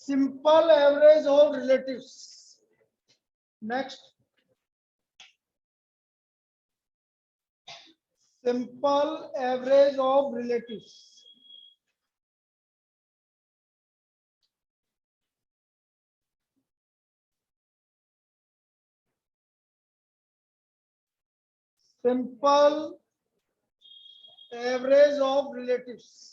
simple average of relatives. Next, simple average of relatives. Simple average of relatives.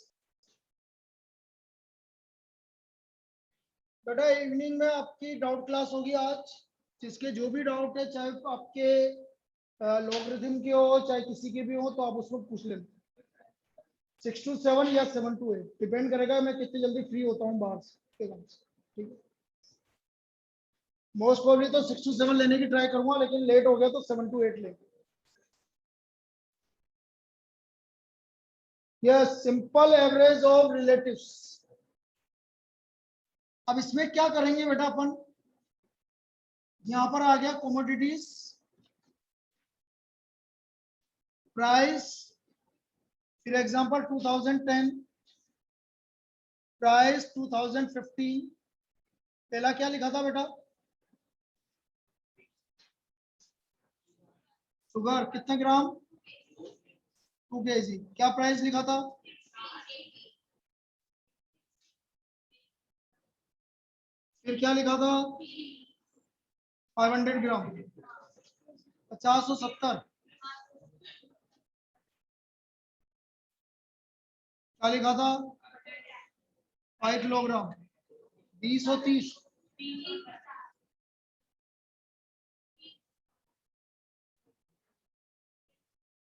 बेटा evening में आपकी doubt class होगी आज, जिसके जो भी डाउट है, चाहे आपके लॉगरिथम के हो चाहे किसी के भी हो, तो आप उसको पूछ लेना। 6 to 7 या 7 to 8 डिपेंड करेगा मैं कितनी जल्दी फ्री होता हूँ बाहर से। ठीक है, मोस्ट प्रोबेबली तो 6 to 7 लेने की ट्राई करूंगा, लेकिन लेट हो गया तो 7 to 8 लेंगे। Yes, simple average of relatives. अब इसमें क्या करेंगे बेटा अपन, यहां पर आ गया कमोडिटीज, प्राइस, फिर एग्जांपल 2010, प्राइस 2015। पहला क्या लिखा था बेटा, शुगर कितने ग्राम, 2 kg। क्या प्राइस लिखा था, फिर क्या लिखा था, 500 ग्राम, 50 और 70, क्या लिखा था, 5 किलोग्राम, 20 और 30,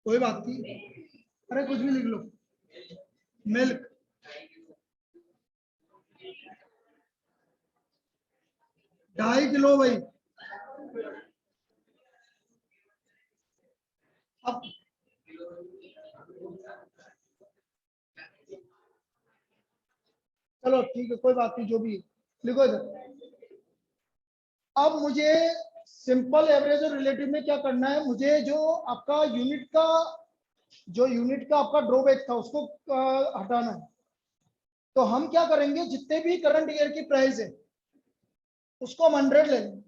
कोई बात नहीं, अरे कुछ भी लिख लो। मिल्क, ढाई किलो भाई। अब चलो ठीक है, कोई बात नहीं, जो भी लिखो इधर। अब मुझे सिंपल एवरेज और रिलेटिव में क्या करना है, मुझे जो आपका यूनिट का आपका ड्रॉबैक था उसको हटाना है। तो हम क्या करेंगे, जितने भी करंट ईयर की प्राइस है उसको हम 100 ले लेंगे।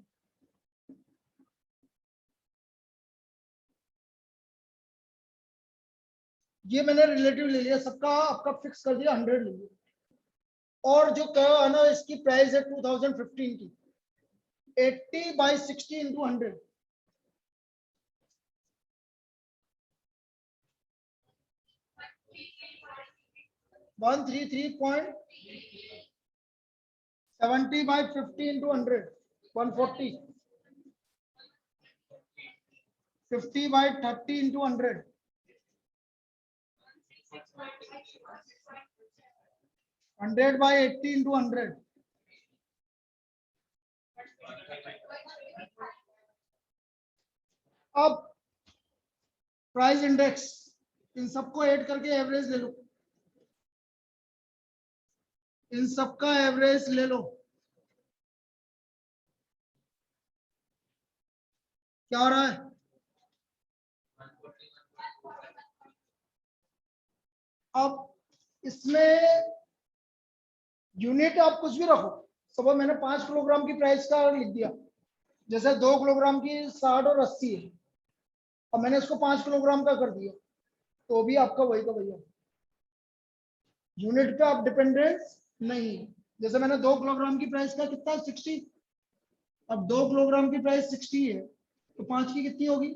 ये मैंने रिलेटिव ले लिया, सबका आपका फिक्स कर दिया, 100 ले लिया। और जो है ना, इसकी प्राइस है 2015 की, 80/60 इंटू 100, 133.70/50 इंटू 100, 140, 50/30 इंटू 100, 100/80 इंटू 100, अब प्राइस इंडेक्स, इन सबको ऐड करके एवरेज ले लो, इन सबका एवरेज ले लो। क्या हो रहा है, अब इसमें यूनिट आप कुछ भी रखो। सुबह मैंने 5 किलोग्राम की प्राइस का लिख दिया, जैसे 2 किलोग्राम की 60 और 80 है, अब मैंने इसको 5 किलोग्राम का कर दिया, तो भी आपका वही का वही है, यूनिट पे आप डिपेंडेंस नहीं। जैसे मैंने 2 किलोग्राम की प्राइस का कितना, 60, अब 2 किलोग्राम की प्राइस 60 है, तो 5 की कितनी होगी,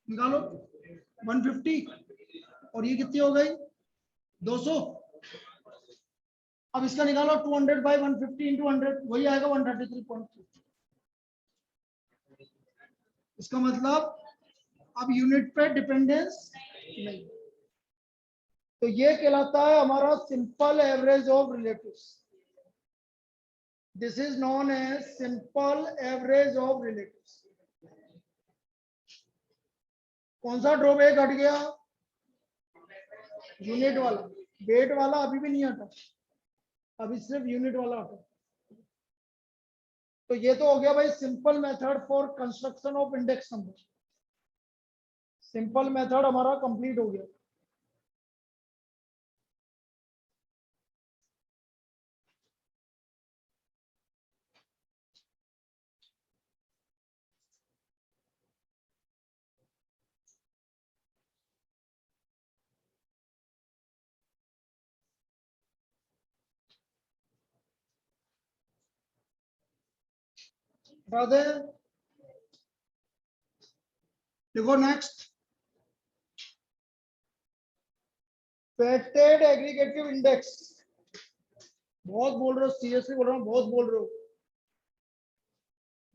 निकालो, 150, और ये कितनी हो गई, 200। अब इसका निकालो, 200/150 इंटू 100, वही आएगा 133.3। इसका मतलब अब यूनिट पे डिपेंडेंस नहीं। तो ये कहलाता है हमारा simple average of relatives. This is known as simple average of relatives. कौन सा ड्रॉबैक हट गया, यूनिट वाला, वेट वाला अभी भी नहीं हटा, अभी सिर्फ यूनिट वाला हटा। तो ये तो हो गया भाई simple method for construction of index number. Simple method हमारा कंप्लीट हो गया। राधे देखो नेक्स्ट, वेटेड एग्रीगेटिव इंडेक्स। बहुत बोल रहे हो, सीरियसली बोल रहा हूँ, बहुत बोल रहे हो।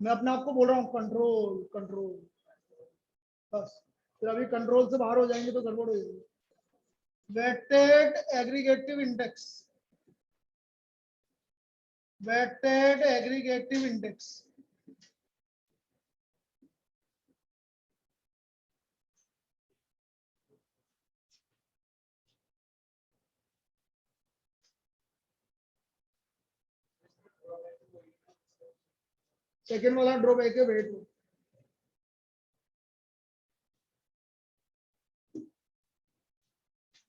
मैं अपने आप को बोल रहा हूँ कंट्रोल कंट्रोल, बस फिर अभी कंट्रोल से बाहर हो जाएंगे तो गड़बड़ हो जाएगी। Weighted aggregative index, weighted aggregative index. Second वाला ड्रॉ बैक है, वेट।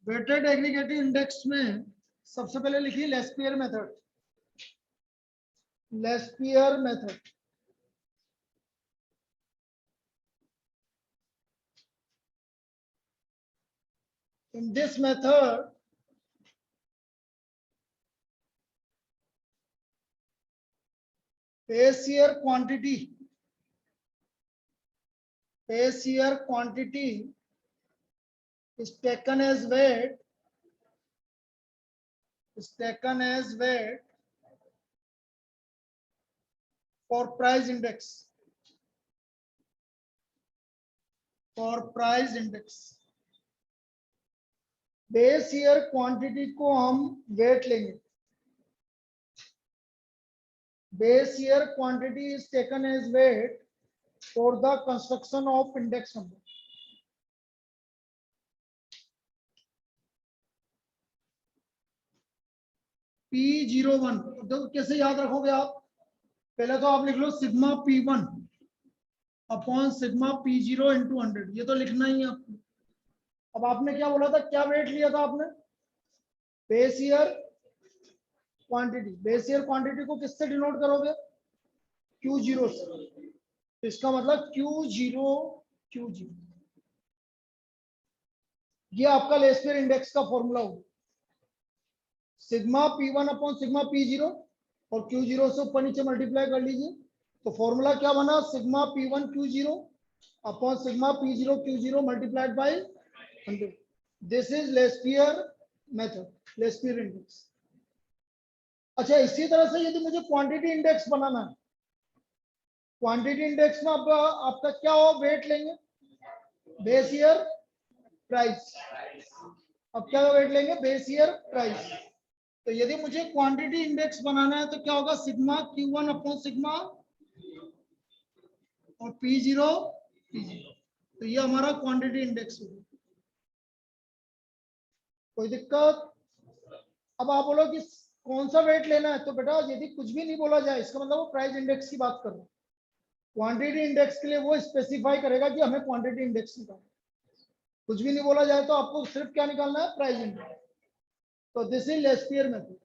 वेटेड एग्रीगेटिव इंडेक्स में सबसे पहले लिखिए Laspeyres method, Laspeyres method. In this method, base year quantity is taken as weight, for price index, base year quantity को हम weight लेंगे। Base year quantity is taken as weight for the construction of index number. P01 तो कैसे याद रखोगे आप? पहले तो आप लिख लो sigma P1 upon sigma P0 into 100, ये तो लिखना ही है आपको। अब आपने क्या बोला था, क्या वेट लिया था आपने? Base year quantity. Base year quantity को किससे डिनोट करोगे? Q0 से। इसका मतलब Q0 ये आपका लेस्पियर इंडेक्स का फॉर्मूला होगा। Sigma P1 upon sigma P0 और Q0 से ऊपर नीचे मल्टीप्लाई कर लीजिए, तो फॉर्मूला क्या बना? Sigma P1 Q0 upon sigma P0 Q0 multiplied by 100। This is Laspeyres method, Laspeyres index. अच्छा, इसी तरह से यदि मुझे क्वांटिटी इंडेक्स बनाना है, क्वांटिटी इंडेक्स में आपका क्या हो? वेट लेंगे, बेस ईयर प्राइस। अब क्या वेट लेंगे? Base year price. तो यदि मुझे क्वांटिटी इंडेक्स बनाना है तो क्या होगा? सिग्मा Q1 अपॉन सिग्मा और P0। तो ये हमारा क्वांटिटी इंडेक्स होगा। कोई दिक्कत? अब आप बोलो कि कौन सा वेट लेना है, तो बेटा यदि कुछ भी नहीं बोला जाए इसका मतलब वो प्राइस इंडेक्स की बात कर रहे हैं। क्वांटिटी इंडेक्स के लिए वो स्पेसिफाई करेगा कि हमें क्वांटिटी इंडेक्स निकालना। कुछ भी नहीं बोला जाए तो आपको सिर्फ क्या निकालना है? Price index. तो this is Laspeyres method.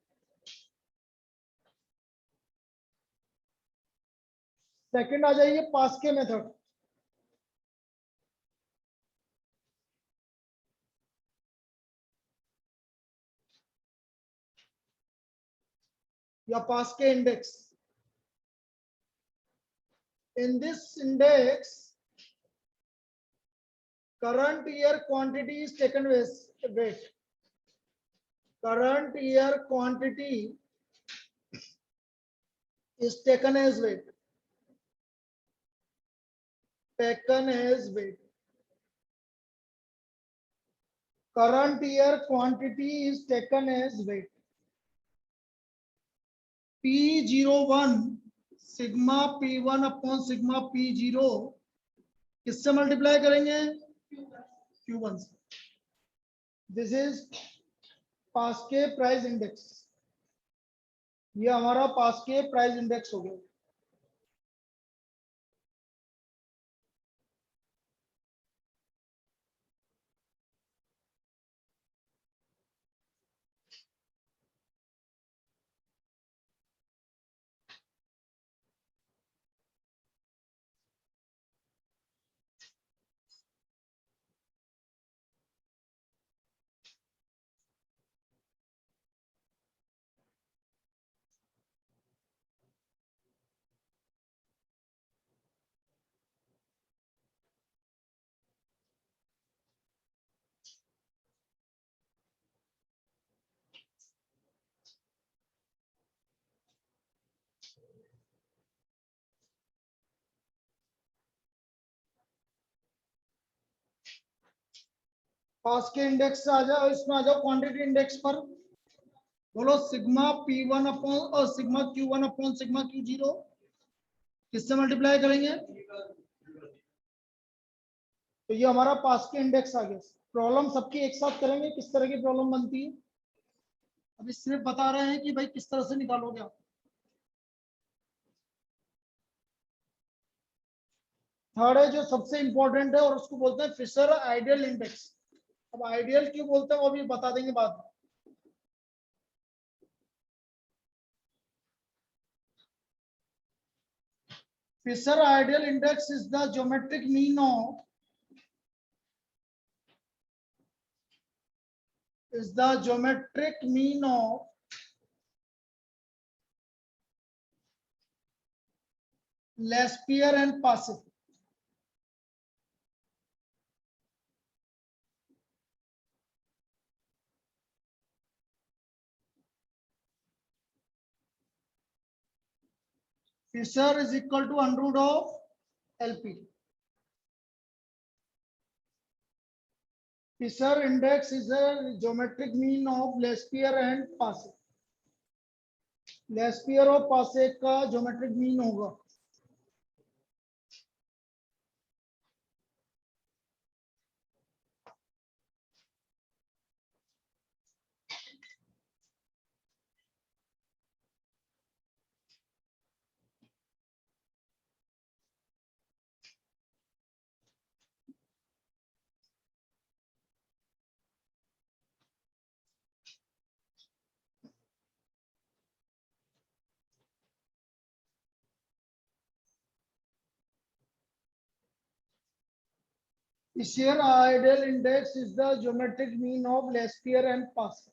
Second आ जाइए पास्के मेथड। या पास्के index. In this index, current year quantity is taken as weight. Current year quantity is taken as weight. Taken as weight. Current year quantity is taken as weight. P01 sigma P1 upon sigma P0 किससे multiply करेंगे? Q1 से। This is Paasche price index. ये हमारा पास्के price index हो गया। पास के index से आ जाओ, इसमें आ जाओ क्वांटिटी इंडेक्स पर। बोलो सिग्मा P1 अपॉन और sigma Q1 upon sigma Q0 किससे मल्टीप्लाई करेंगे? तो ये हमारा पास के इंडेक्स आ गया। प्रॉब्लम सबकी एक साथ करेंगे, किस तरह की प्रॉब्लम बनती है अभी सिर्फ बता रहे हैं कि भाई किस तरह से निकालोगे आप। थर्ड है जो सबसे इंपॉर्टेंट है और उसको बोलते हैं फिशर आइडियल इंडेक्स। अब आइडियल क्यों बोलते हैं वो भी बता देंगे बाद में। Fisher ideal index is the geometric mean of Laspere and Passif. Fisher is equal to under root of LP. Fisher index is a geometric mean of Laspere and Passif. Laspere और Passif का geometric mean होगा। Fisher ideal index is the geometric mean of Laspere and Passif.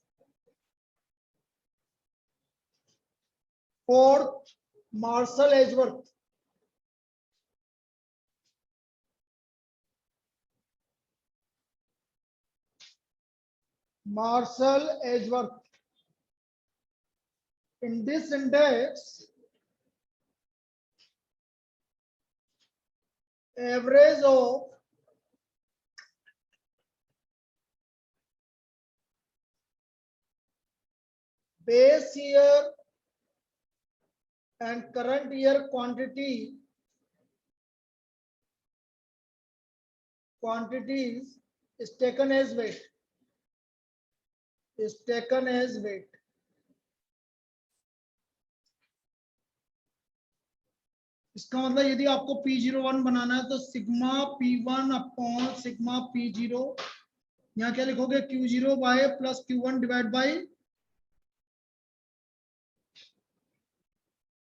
Fourth, Marshall-Edgeworth. Marshall-Edgeworth. In this index, average of base year and current year quantities is taken as weight. इसका मतलब यदि आपको P01 बनाना है तो sigma P1 upon sigma P0, यहाँ क्या लिखोगे Q0 bye plus Q1 divide by,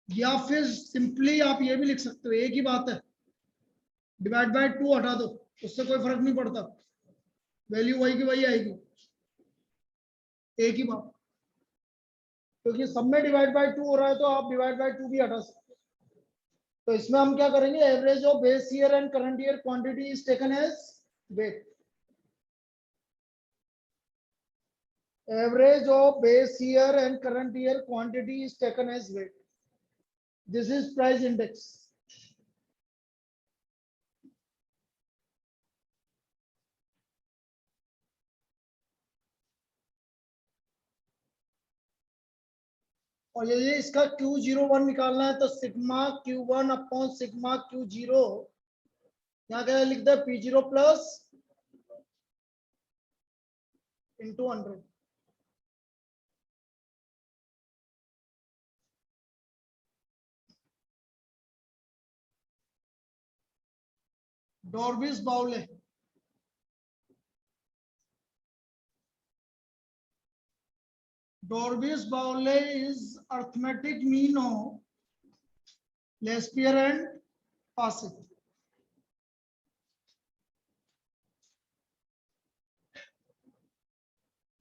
या फिर सिंपली आप ये भी लिख सकते हो, एक ही बात है, डिवाइड बाय 2 हटा दो, उससे कोई फर्क नहीं पड़ता, वैल्यू वही की वही आएगी, एक ही बात, क्योंकि सब में डिवाइड बाय 2 हो रहा है तो आप डिवाइड बाय 2 भी हटा सकते हो। तो इसमें हम क्या करेंगे, average of base year and current year quantity is taken as weight. Average of base year and current year quantity is taken as weight. This is price index. और यदि इसका Q01 निकालना है तो sigma Q1 upon sigma Q0, यहाँ क्या लिख दे P0 plus into 100। डॉर्बिस बाउले, Dorbius Baule is arithmetic mean of Laspere and Passif.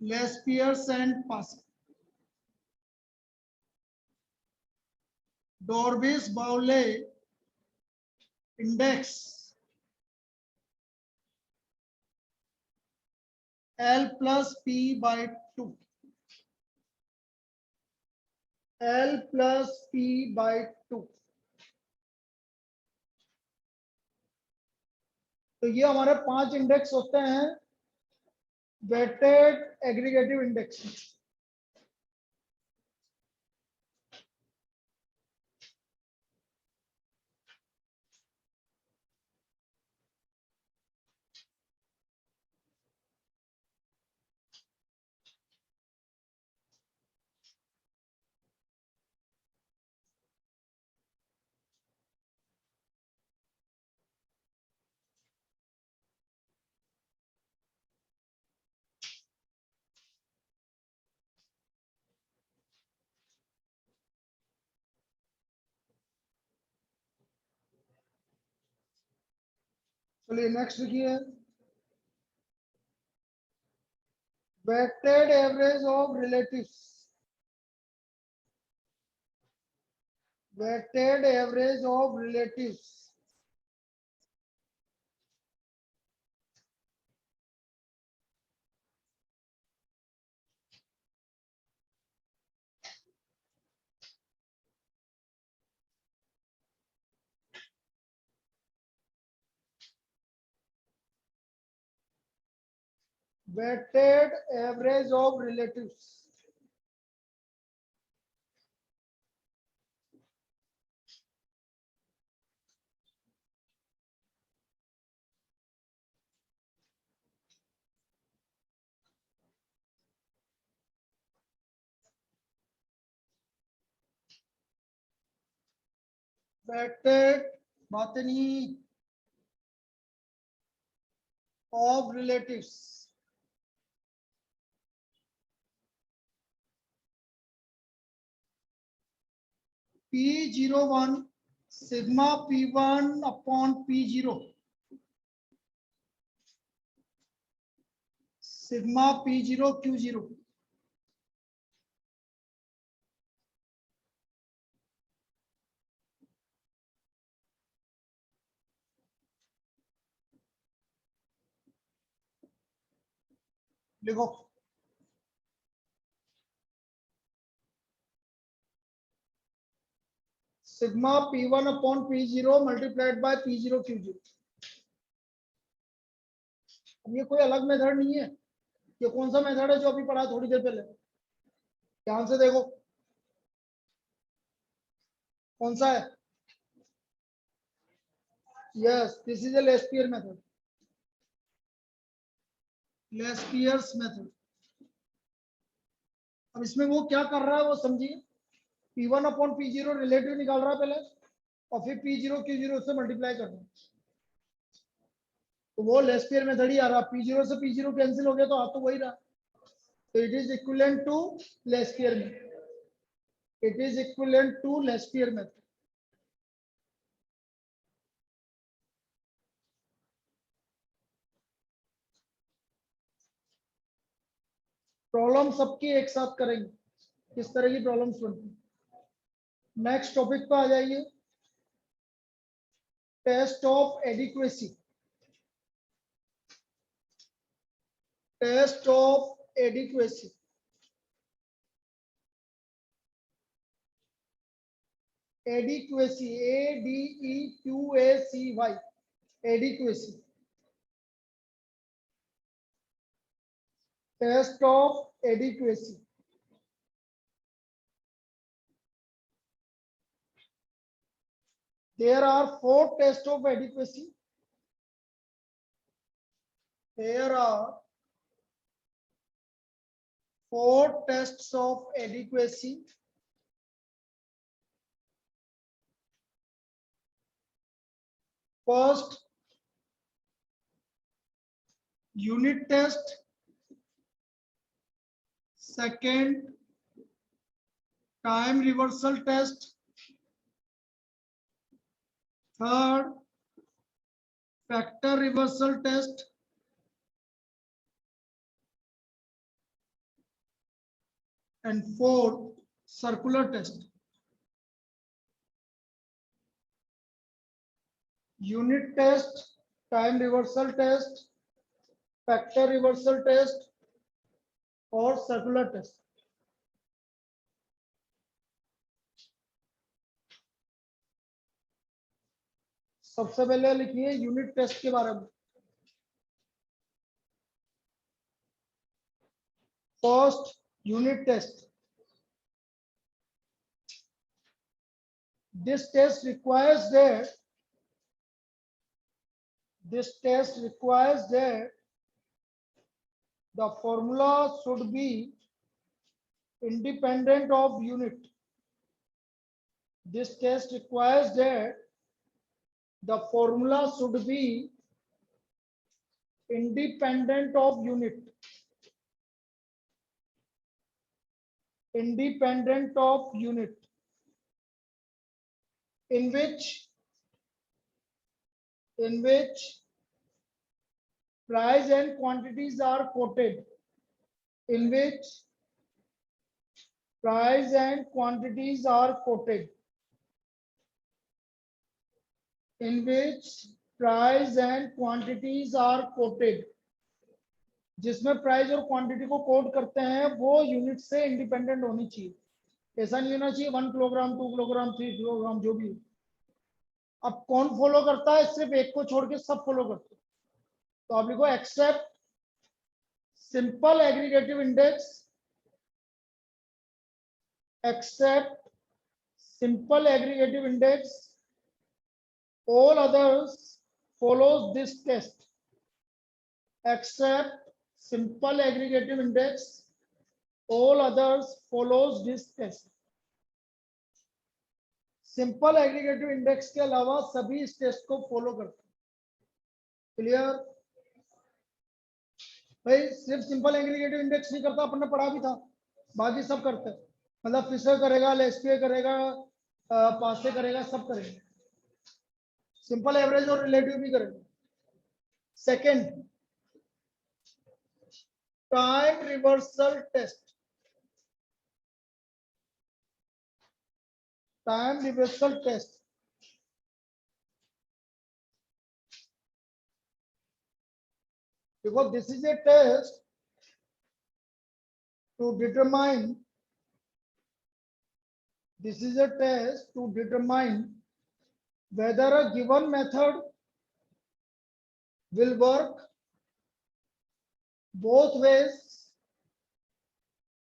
Laspere and Passif. Dorbius Baule index L plus P by 2. L plus P by 2. तो ये हमारे 5 index होते हैं weighted aggregative index. चलिए नेक्स्ट लिखिए, weighted average of relatives. Weighted average of relatives. Weighted average of relatives. Weighted बातें नहीं of relatives. P01 sigma P1 upon P0. Sigma P0 Q0. लिखो, sigma P1 upon P0 multiplied by P0 Q0। अब ये कोई अलग method नहीं है, ये कौन सा मेथड है जो अभी पढ़ा थोड़ी देर पहले, ध्यान से देखो कौन सा है। Yes, this is a Laspeyres method, Laspeyres method. अब इसमें वो क्या कर रहा है वो समझिए, P1 अपॉन P0 रिलेटिव निकाल रहा है पहले, और फिर P0 Q0 से मल्टीप्लाई कर रहा है, तो वो लेस्पियर मेथड ही आ रहा। P0 से P0 कैंसिल हो गया तो आ तो वही रहा, तो it is equivalent to Laspeyres method. It is equivalent to Laspeyres method. Problem सबकी एक साथ करेंगे, किस तरह की प्रॉब्लम्स बनती। नेक्स्ट टॉपिक पे आ जाइए, test of adequacy. Test of adequacy. Adequacy, ADEQACY, adequacy. Test of adequacy. There are 4 tests of adequacy. There are 4 tests of adequacy. First, unit test. Second, time reversal test. Third, factor reversal test. And fourth, circular test. Unit test, time reversal test, factor reversal test और circular test। सबसे पहले लिखिए unit test के बारे में। first unit test. This test requires that the formula should be independent of unit. This test requires that the formula should be independent of unit. Independent of unit. In which price and quantities are quoted. In which price and quantities are quoted. In which price and quantities are quoted. जिसमें price और quantity को coat करते हैं वो unit से independent होनी चाहिए. ऐसा नहीं होना चाहिए 1 किलोग्राम 2 किलोग्राम 3 किलोग्राम जो भी. अब कौन फॉलो करता है? सिर्फ एक को छोड़ के सब फॉलो करते हैं. तो आप लिखो except simple aggregative index. Except simple aggregative index. All others follows this test. Except simple aggregative index, all others follows this test. Simple aggregative index के अलावा सभी इस टेस्ट को फॉलो करते हैं. क्लियर भाई? सिर्फ सिंपल एग्रीगेटिव इंडेक्स नहीं करता, अपन ने पढ़ा भी था. बाकी सब करते हैं. मतलब फिशर करेगा, लेस्पियर करेगा, पासे करेगा, सब करेगा. सिंपल एवरेज और रिलेटिव भी करेंगे. Second, time reversal test. Time reversal test because this is a test to determine whether a given method will work both ways.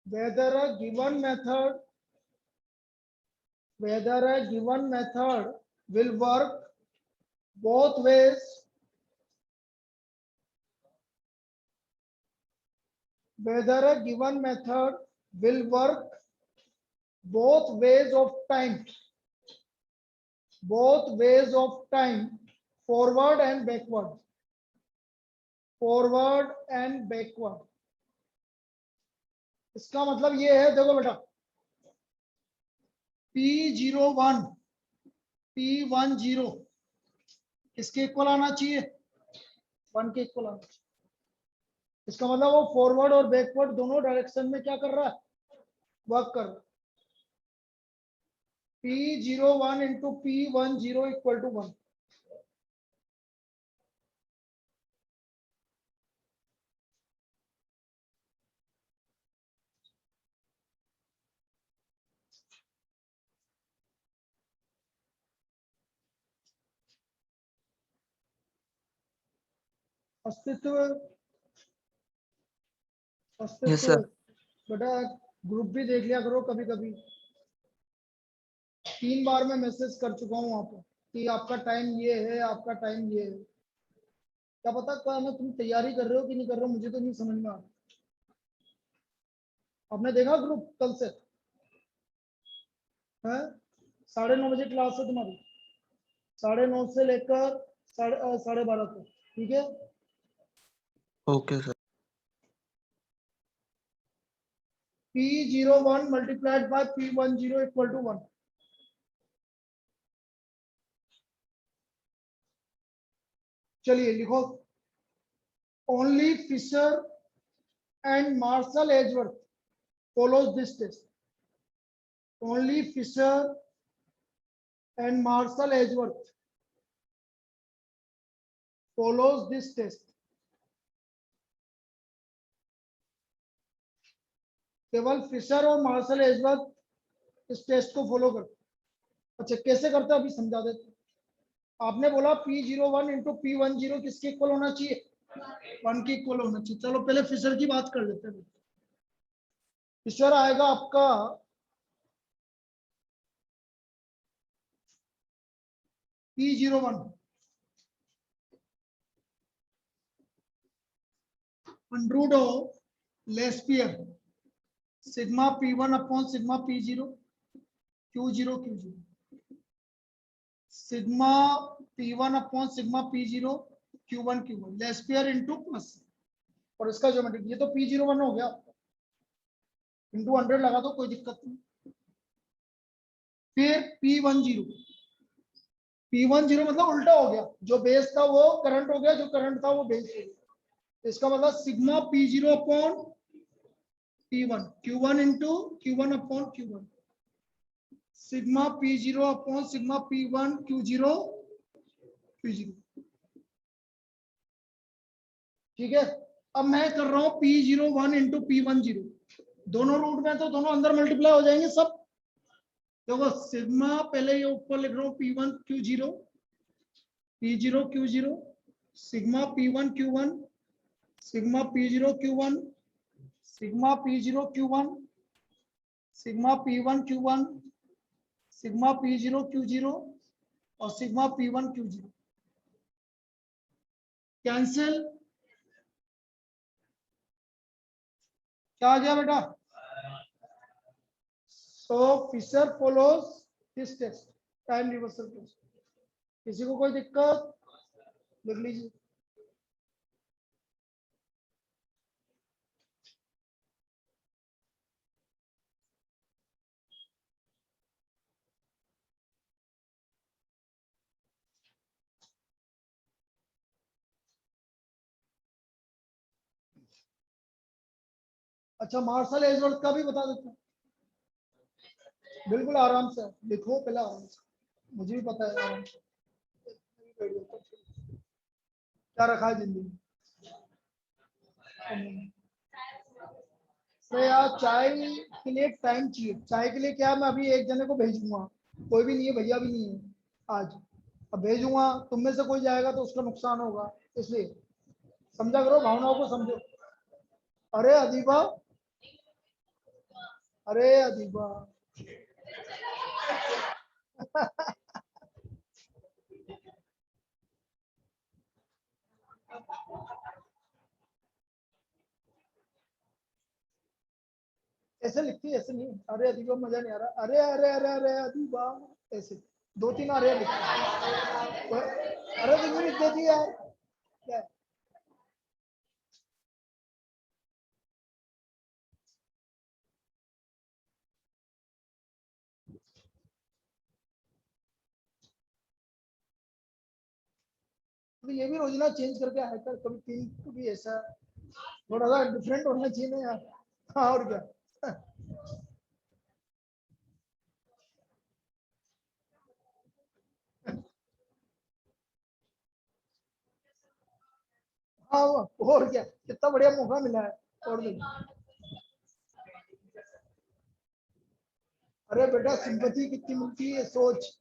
Whether a given method will work both ways. Whether a given method will work both ways of time. Both ways of time, forward and backward. Forward and backward. इसका मतलब ये है, देखो बेटा, P01 P10 किसके equal आना चाहिए? 1 के इक्वल आना चाहिए. इसका मतलब वो फॉरवर्ड और बैकवर्ड दोनों डायरेक्शन में क्या कर रहा है? वर्क कर रहा है. P01 into P10 equal to 1. अस्तित्व बेटा ग्रुप भी देख लिया करो कभी कभी. 3 बार मैं मैसेज कर चुका हूँ वहां पर कि आपका टाइम ये है, आपका टाइम ये है. क्या पता क्या मैं तुम तैयारी कर रहे हो कि नहीं कर रहे हो, मुझे तो नहीं समझ में आ रहा. आपने देखा ग्रुप कल से है? 9:30 बजे क्लास है तुम्हारी. 9:30 से लेकर 12:30 तक. ठीक है? Okay sir. P01 multiplied by P10 equal to 1. चलिए लिखो. Only Fisher and Marshall Edgeworth follows this test. Only Fisher and Marshall Edgeworth follows this test. केवल फिशर और मार्शल एजवर्थ इस टेस्ट को फॉलो करते. अच्छा कैसे करते हैं अभी समझा देते. आपने बोला P01 इंटू P10 किसके इक्वल होना चाहिए? 1 के इक्वल होना चाहिए. चलो पहले फिशर की बात कर लेते हैं. फिशर आएगा आपका P01 underroot of Laspeyres sigma P1 upon sigma P0 Q0 Q0 sigma P1 upon sigma P0 Q1 Q1 Laspeyres into plus और इसका ज्योमेट्रिक, ये तो P01 हो गया, इंटू 100 लगा दो, कोई दिक्कत नहीं। फिर P10 मतलब उल्टा हो गया, जो बेस था वो करंट हो गया, जो करंट था वो बेस हो गया। इसका मतलब sigma P0 upon P1 Q1 into Q1 upon Q1 sigma P0 upon sigma P1 Q0 Q0। ठीक है, अब मैं कर रहा हूं P01 इंटू P10, दोनों रूट में तो दोनों अंदर मल्टीप्लाई हो जाएंगे सब। देखो सिग्मा, पहले ये ऊपर लिख रहा हूँ P1 Q0 P0 Q0 sigma P1 Q1 sigma P0 Q1 sigma P0 Q1 sigma P1 Q1 sigma P0 Q0 और सिग्मा P1 Q0 कैंसिल। क्या आ गया बेटा? So Fisher follows this test, time reversal test. किसी को कोई दिक्कत? लिख लीजिए। अच्छा, मार्शल एजवर्थ का भी बता देता हूँ, बिल्कुल आराम से लिखो, पहले आराम से, मुझे भी पता है आराम से। क्या रखा है जिंदगी तो यार, चाय के लिए टाइम चाहिए। चाय के लिए क्या, मैं अभी एक जने को भेजूंगा, कोई भी नहीं है, भैया भी नहीं है आज। अब भेजूंगा, तुम में से कोई जाएगा तो उसका नुकसान होगा, इसलिए समझा करो, भावनाओं को समझो। अरे अदीबा, अरे अदीबा ऐसे लिखती है, ऐसे नहीं, अरे अदीबा मजा नहीं आ रहा, अरे अरे अरे अरे अदीबा, ऐसे दो तीन अरे लिखती है। अरे तुम लिख देती यार, क्या है? तो ये भी रोजना चेंज करके आया कर, कभी पिंक, कभी ऐसा, थोड़ा सा डिफरेंट होना चाहिए ना यार। हाँ और क्या। हाँ और क्या, कितना बढ़िया मौका मिला है। और नहीं, अरे बेटा सिंपैथी कितनी मिलती है, सोच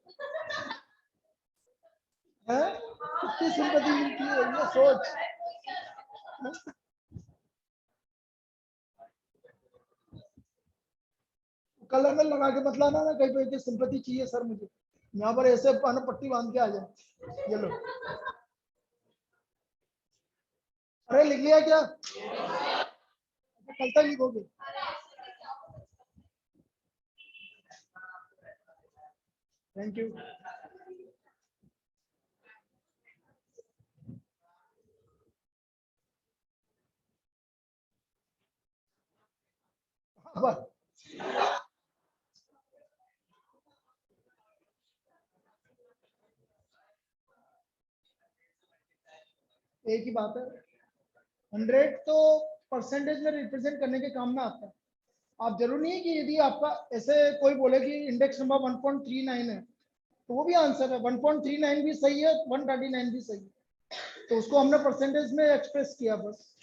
है, कितनी सिंपैथी मिलती है, ये सोच। कलर में लगा के बतलाना ना कहीं पे, सिंपैथी चाहिए सर मुझे, यहाँ पर ऐसे पट्टी बांध के आ जाए, ये लो। अरे लिख लिया क्या? कल तक लिखोगे? Thank you. बस एक ही बात है, 100 तो परसेंटेज में रिप्रेजेंट करने के काम में आता है। आप जरूरी नहीं है कि यदि आपका ऐसे कोई बोले कि इंडेक्स नंबर 1.39 है तो वो भी आंसर है, 1.39 भी सही है, 139 भी सही है, तो उसको हमने परसेंटेज में एक्सप्रेस किया बस।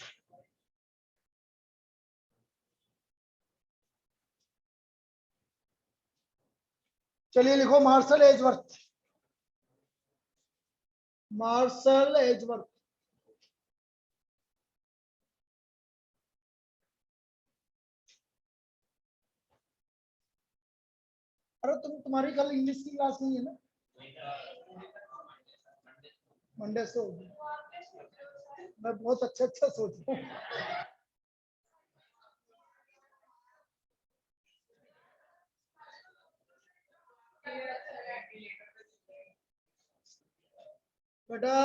चलिए लिखो मार्शल एजवर्थ, मार्शल एजवर्थ। अरे तुम्हारी कल इंग्लिश की क्लास नहीं है ना? मंडे से होगी। मैं बहुत अच्छा सोच रहा हूँ। बेटा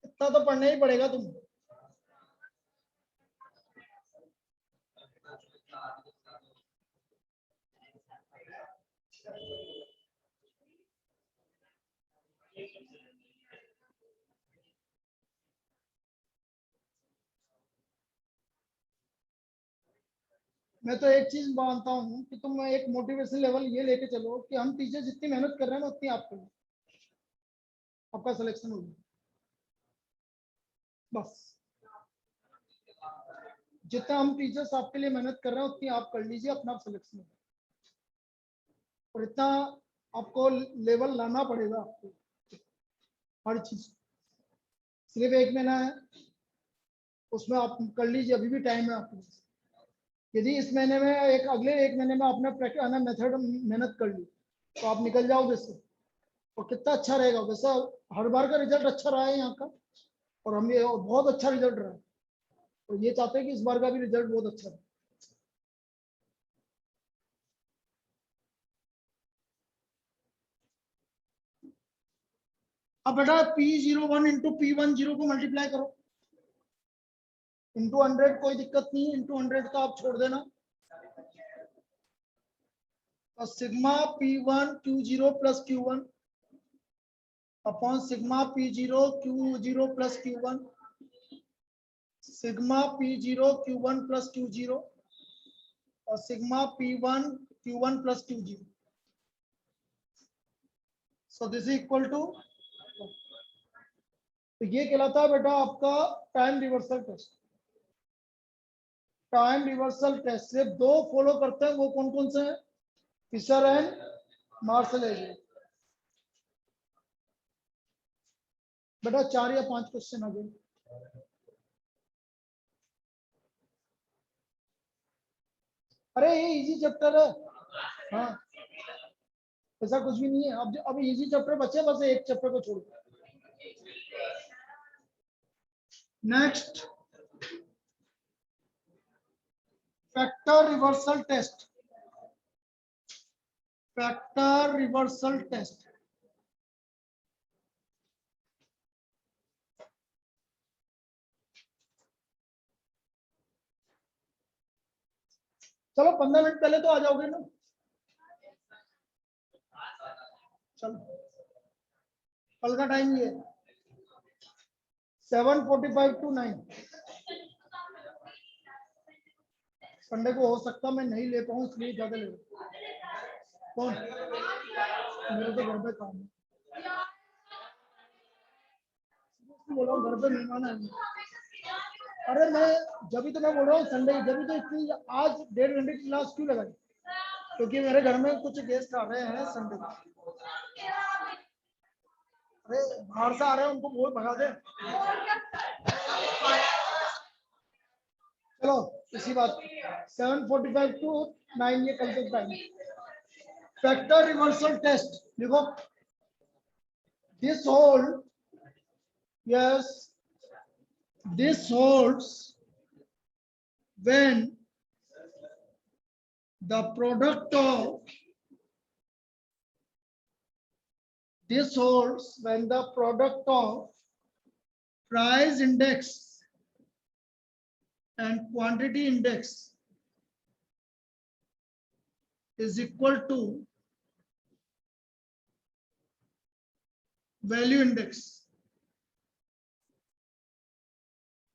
इतना तो पढ़ना ही पड़ेगा तुम। मैं तो एक चीज मानता हूँ कि तुम एक मोटिवेशन लेवल ये लेके चलो कि हम टीचर जितनी मेहनत कर रहे हैं ना उतनी आप करो, आपका सिलेक्शन होगा। बस जितना हम टीचर्स आपके लिए मेहनत कर रहे हैं उतनी आप कर लीजिए, अपना सिलेक्शन होगा। और इतना आपको लेवल लाना पड़ेगा आपको हर चीज। सिर्फ एक महीना है, उसमें आप कर लीजिए, अभी भी टाइम है आपके पास। यदि इस महीने में अगले एक महीने में आपने मेथड मेहनत कर ली तो आप निकल जाओगे इससे। और कितना अच्छा रहेगा वैसा। हर बार का रिजल्ट अच्छा रहा है यहाँ का, और हम ये बहुत अच्छा रिजल्ट रहा है, और ये चाहते हैं कि इस बार का भी रिजल्ट बहुत अच्छा रहे। अब बेटा P01 इंटू P10 को मल्टीप्लाई करो, इंटू 100 कोई दिक्कत नहीं है, इंटू 100 का आप छोड़ देना। और sigma P1 Q0 plus Q1 upon sigma P0 Q0 plus Q1, sigma P0 Q1 plus Q0 और sigma P1 Q1 plus Q0। So this is equal to, तो ये कहलाता है बेटा आपका time reversal test. Time reversal test सिर्फ दो follow करते हैं, वो कौन कौन से हैं? Fisher and Marshall. बेटा 4 या 5 क्वेश्चन आ गए। अरे ये इजी चैप्टर है। हाँ ऐसा कुछ भी नहीं है। अब इजी चैप्टर बचे, बस एक चैप्टर को छोड़। Next factor reversal test. Factor reversal test चलो 15 मिनट पहले तो आ जाओगे ना। चलो कल का टाइम ये 7:45 टू 9। संडे को हो सकता मैं नहीं ले पाऊँ, इसलिए ज्यादा ले कौन, मेरे तो घर पे काम है। बोल रहा हूँ घर पे मेहमान है। अरे मैं जब तो मैं बोल रहा हूँ संडे, जब तो इतनी आज 1.5 घंटे की क्लास क्यों लगाई? क्योंकि मेरे घर में कुछ गेस्ट आ रहे हैं संडे को। अरे बाहर से आ रहे हैं, उनको बोल भगा दे। चलो इसी बात 7:45 टू 9 ये कल तक टाइम। फैक्टर रिवर्सल टेस्ट देखो, this hold, yes this holds when the product of this holds when the product of price index and quantity index is equal to value index.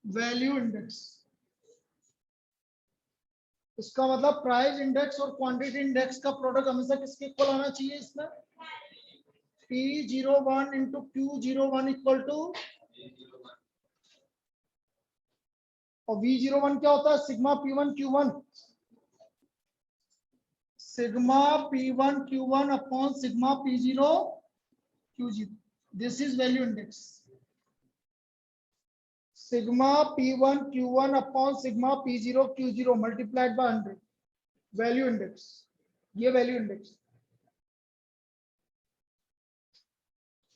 Value index इसका मतलब price index और quantity index का product हमेशा किसके equal आना चाहिए? इसमें P01 into Q01 equal to, और V01 क्या होता है? Sigma P1 Q1, sigma P1 Q1 upon sigma P0 Q0। This is value index. Sigma P1 Q1 upon sigma P0 Q0 multiplied by 100, value index. ये value index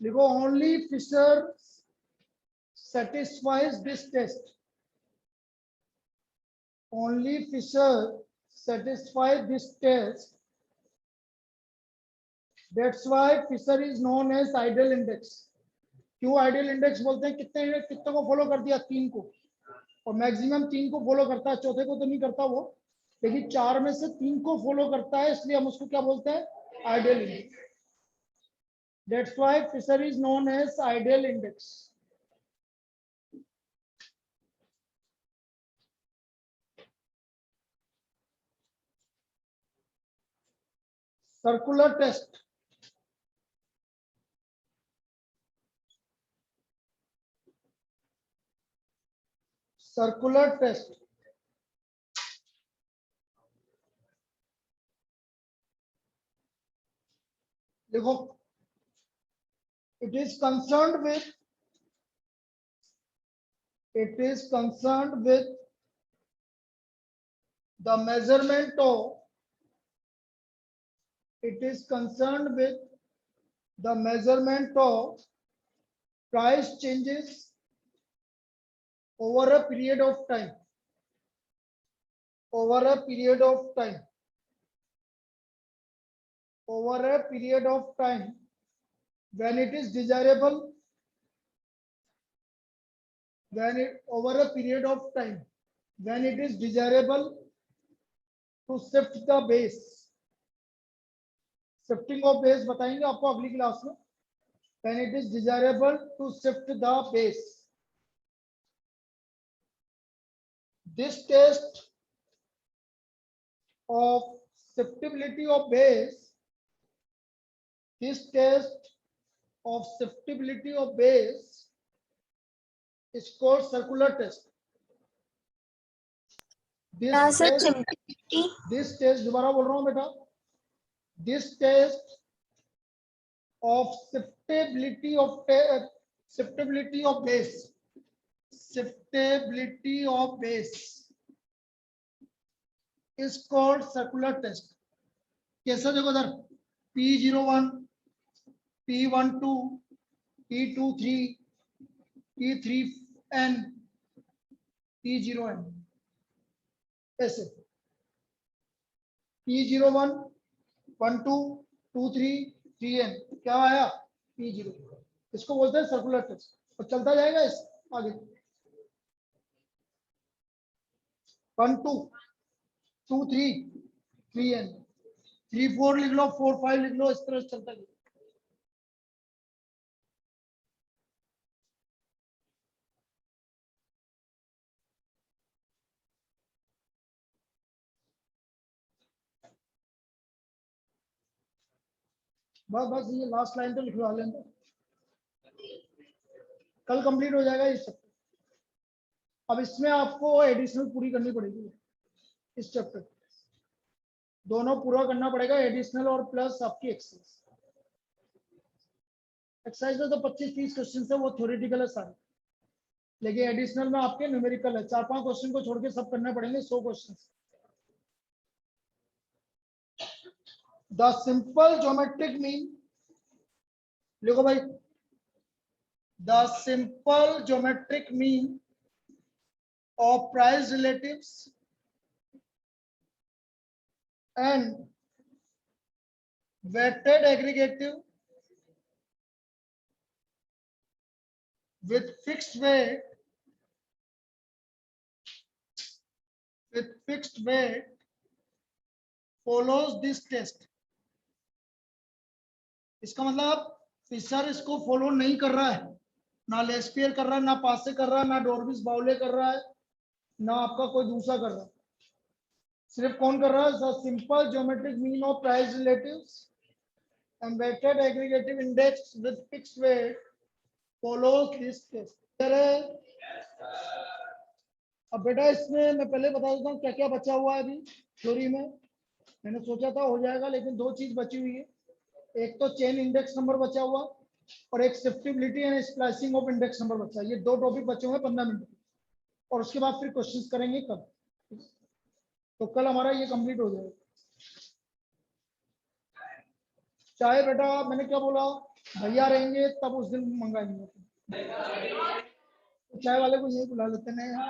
लिखो। Only Fisher satisfies this test. Only Fisher satisfies this test. That's why Fisher is known as ideal index. क्यों ideal index बोलते हैं? कितने को follow कर दिया? 3 को, और मैक्सिमम 3 को फॉलो करता है, चौथे को तो नहीं करता वो, लेकिन 4 में से 3 को फॉलो करता है, इसलिए हम उसको क्या बोलते हैं? Ideal index. That's why Fisher is known as ideal index. Circular test. Circular test. देखो, it is concerned with the measurement of price changes over a period of time. Over a period of time, when it is desirable, over a period of time when it is desirable to shift the base. Shifting of base बताएंगे आपको अगली class में. When it is desirable to shift the base. This test of shiftability of base is called circular test. This test दोबारा बोल रहा हूं बेटा. This test of shiftability of base is called circular test. कैसा? देखो इधर P01, P12, P23, P3n, P0n. ऐसे P01, 12, 23, 3n क्या आया? P0. इसको बोलते हैं सर्कुलर टेस्ट, और चलता जाएगा इस आगे. 1, 2, 2, 3, 3n, 3, 4 लिख लो, 4, 5 लिख लो, इस तरह से चलता जाएगा. बस ये लास्ट लाइन तो लिखवा लेंगे, कल कंप्लीट हो जाएगा इस चैप्टर. अब इसमें आपको एडिशनल पूरी करनी पड़ेगी. इस चैप्टर दोनों पूरा करना पड़ेगा, एडिशनल और प्लस आपकी एक्सरसाइज में तो 25-30 क्वेश्चन है, वो थ्योरेटिकल है सारे, लेकिन एडिशनल में आपके न्यूमेरिकल है. 4-5 क्वेश्चन को छोड़ के सब करने पड़ेंगे, 100 question. The simple geometric mean, लिखो भाई. The simple geometric mean of price relatives and weighted aggregative with fixed weight follows this test. इसका मतलब फिशर इसको फॉलो नहीं कर रहा है, ना लेस्पियर कर रहा है, ना पासे कर रहा है, ना डॉर्बिस बाउले कर रहा है, ना आपका कोई दूसरा कर रहा है. सिर्फ कौन कर रहा है? Simple geometric mean of price relatives and weighted aggregative index with fixed weight follows this test. अब बेटा इसमें मैं पहले बता देता हूँ क्या क्या बचा हुआ है अभी थ्योरी में. मैंने सोचा था हो जाएगा, लेकिन 2 चीज बची हुई है. एक तो चेन इंडेक्स नंबर बचा हुआ, और एक shiftability and splicing of index number बचा. ये 2 टॉपिक बचे हुए 15 मिनट, और उसके बाद फिर क्वेश्चंस करेंगे कल. तो कल हमारा ये कंप्लीट हो जाएगा. चाय बेटा मैंने क्या बोला, भैया रहेंगे तब उस दिन मंगाएंगे, तो चाय वाले को यही बुला लेते हैं यार।